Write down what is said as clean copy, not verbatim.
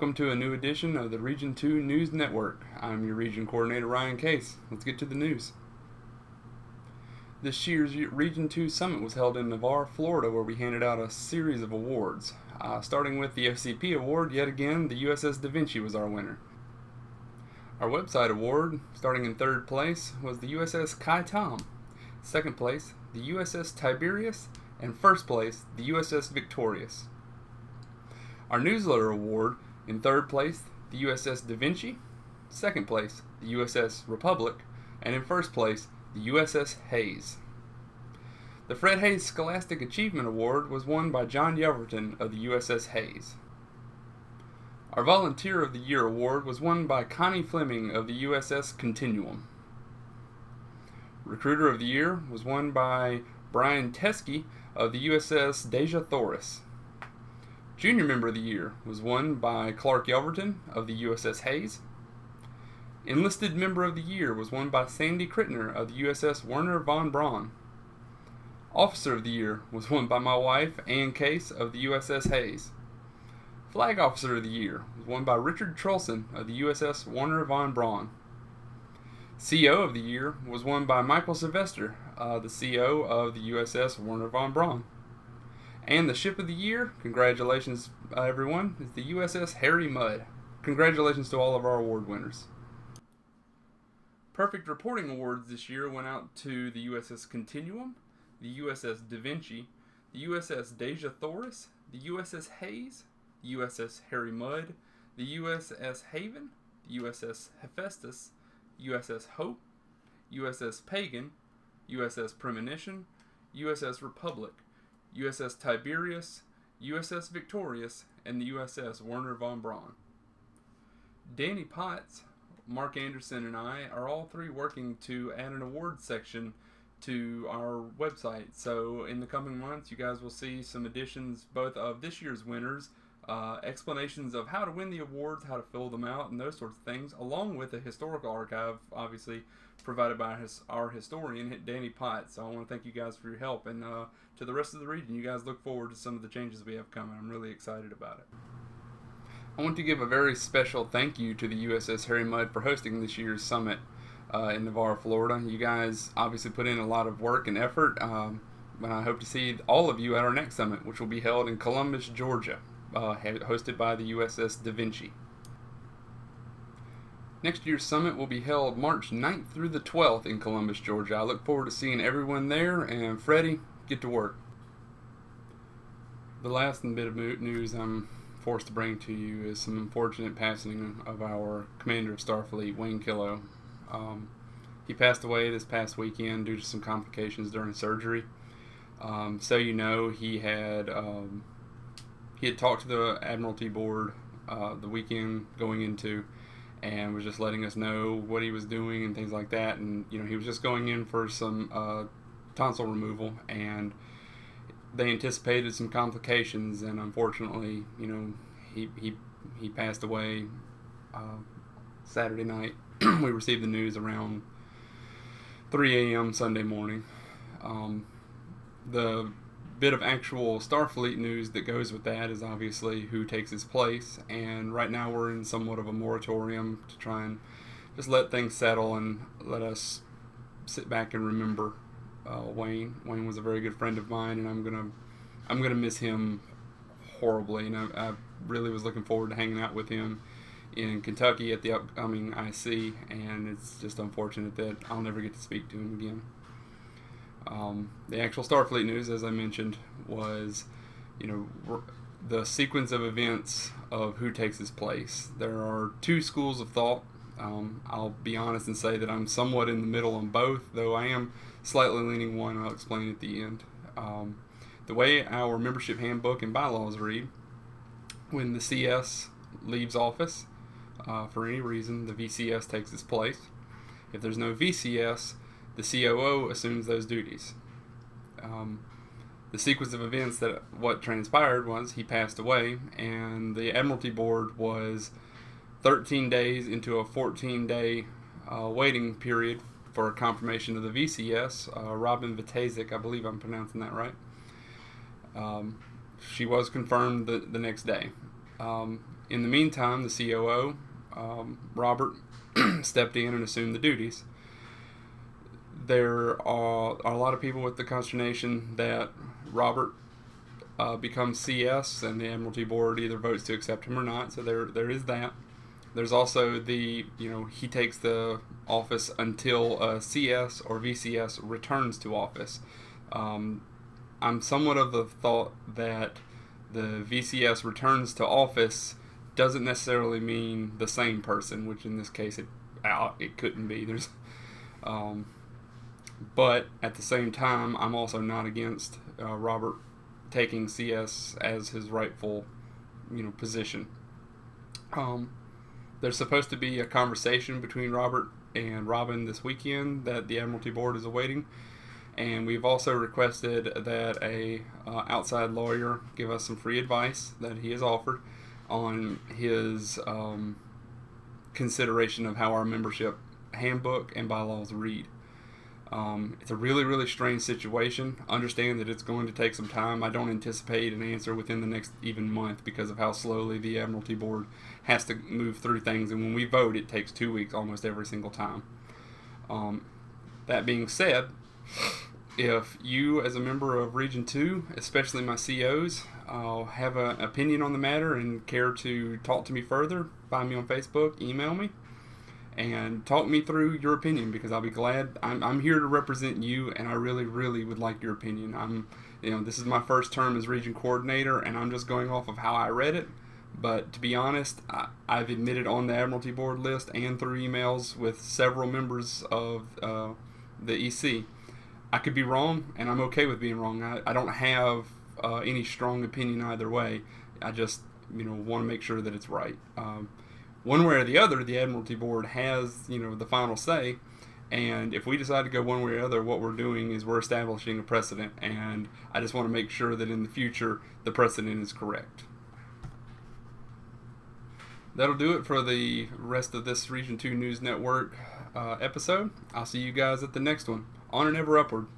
Welcome to a new edition of the Region 2 News Network. I'm your Region Coordinator Ryan Case. Let's get to the news. This year's Region 2 Summit was held in Navarre, Florida, where we handed out a series of awards. Starting with the FCP Award, yet again, the USS Da Vinci was our winner. Our website award, starting in third place, was the USS Kai Tom. Second place, the USS Tiberius, and first place, the USS Victorious. Our newsletter award, in third place, the USS Da Vinci, second place, the USS Republic, and in first place, the USS Hayes. The Fred Hayes Scholastic Achievement Award was won by John Yelverton of the USS Hayes. Our Volunteer of the Year Award was won by Connie Fleming of the USS Continuum. Recruiter of the Year was won by Brian Teskey of the USS Deja Thoris. Junior Member of the Year was won by Clark Yelverton of the USS Hayes. Enlisted Member of the Year was won by Sandy Crittner of the USS Werner von Braun. Officer of the Year was won by my wife, Ann Case of the USS Hayes. Flag Officer of the Year was won by Richard Trulson of the USS Werner von Braun. CO of the Year was won by Michael Sylvester, the CO of the USS Werner von Braun. And the Ship of the Year, congratulations everyone, is the USS Harry Mudd. Congratulations to all of our award winners. Perfect Reporting Awards this year went out to the USS Continuum, the USS Da Vinci, the USS Deja Thoris, the USS Hayes, the USS Harry Mudd, the USS Haven, the USS Hephaestus, USS Hope, USS Pagan, USS Premonition, USS Republic, USS Tiberius, USS Victorious, and the USS Werner von Braun. Danny Potts, Mark Anderson, and I are all three working to add an awards section to our website. So in the coming months, you guys will see some additions both of this year's winners, explanations of how to win the awards, how to fill them out, and those sorts of things, along with a historical archive, obviously provided by our historian, Danny Potts. So I want to thank you guys for your help, and to the rest of the region, you guys look forward to some of the changes we have coming. I'm really excited about it. I want to give a very special thank you to the USS Harry Mudd for hosting this year's summit in Navarre, Florida. You guys obviously put in a lot of work and effort, but I hope to see all of you at our next summit, which will be held in Columbus, Georgia, hosted by the USS Da Vinci. Next year's summit will be held March 9th through the 12th in Columbus, Georgia. I look forward to seeing everyone there, and Freddie, get to work. The last bit of news I'm forced to bring to you is some unfortunate passing of our commander of Starfleet, Wayne Killow. He passed away this past weekend due to some complications during surgery. So you know, he had talked to the Admiralty Board the weekend going into, and was just letting us know what he was doing and things like that. And you know, he was just going in for some tonsil removal, and they anticipated some complications, and unfortunately, you know, he passed away Saturday night. We received the news around 3 a.m. Sunday morning. The bit of actual Starfleet news that goes with that is obviously who takes his place, and right now we're in somewhat of a moratorium to try and just let things settle and let us sit back and remember Wayne. Wayne was a very good friend of mine, and I'm gonna miss him horribly, and I really was looking forward to hanging out with him in Kentucky at the upcoming IC, and it's just unfortunate that I'll never get to speak to him again. The actual Starfleet news, as I mentioned, was, you know, the sequence of events of who takes his place. There are two schools of thought. I'll be honest and say that I'm somewhat in the middle on both, though I am slightly leaning one. I'll explain at the end. The way our membership handbook and bylaws read, when the CS leaves office for any reason, the VCS takes his place. If there's no VCS, the COO assumes those duties. The sequence of events that what transpired was he passed away, and the Admiralty Board was 13 days into a 14-day waiting period for confirmation of the VCS. Robin Vitazik, I believe I'm pronouncing that right. She was confirmed the next day. In the meantime, the COO, Robert, stepped in and assumed the duties. There are a lot of people with the consternation that Robert becomes CS and the Admiralty Board either votes to accept him or not. So there is that. There's also he takes the office until CS or VCS returns to office. I'm somewhat of the thought that the VCS returns to office doesn't necessarily mean the same person, which in this case it couldn't be. But at the same time, I'm also not against Robert taking CS as his rightful, position. There's supposed to be a conversation between Robert and Robin this weekend that the Admiralty Board is awaiting, and we've also requested that a outside lawyer give us some free advice that he has offered on his consideration of how our membership handbook and bylaws read. It's a really, really strange situation. Understand that it's going to take some time. I don't anticipate an answer within the next even month because of how slowly the Admiralty Board has to move through things. And when we vote, it takes 2 weeks almost every single time. That being said, if you as a member of Region 2, especially my COs, have an opinion on the matter and care to talk to me further, find me on Facebook, email me, and talk me through your opinion, because I'll be glad. I'm here to represent you, and I really, really would like your opinion. This is my first term as region coordinator, and I'm just going off of how I read it. But to be honest, I've admitted on the Admiralty Board list and through emails with several members of the EC. I could be wrong, and I'm okay with being wrong. I don't have any strong opinion either way. I just want to make sure that it's right. One way or the other, the Admiralty Board has, the final say, and if we decide to go one way or the other, what we're doing is we're establishing a precedent, and I just want to make sure that in the future, the precedent is correct. That'll do it for the rest of this Region 2 News Network episode. I'll see you guys at the next one. On and ever upward.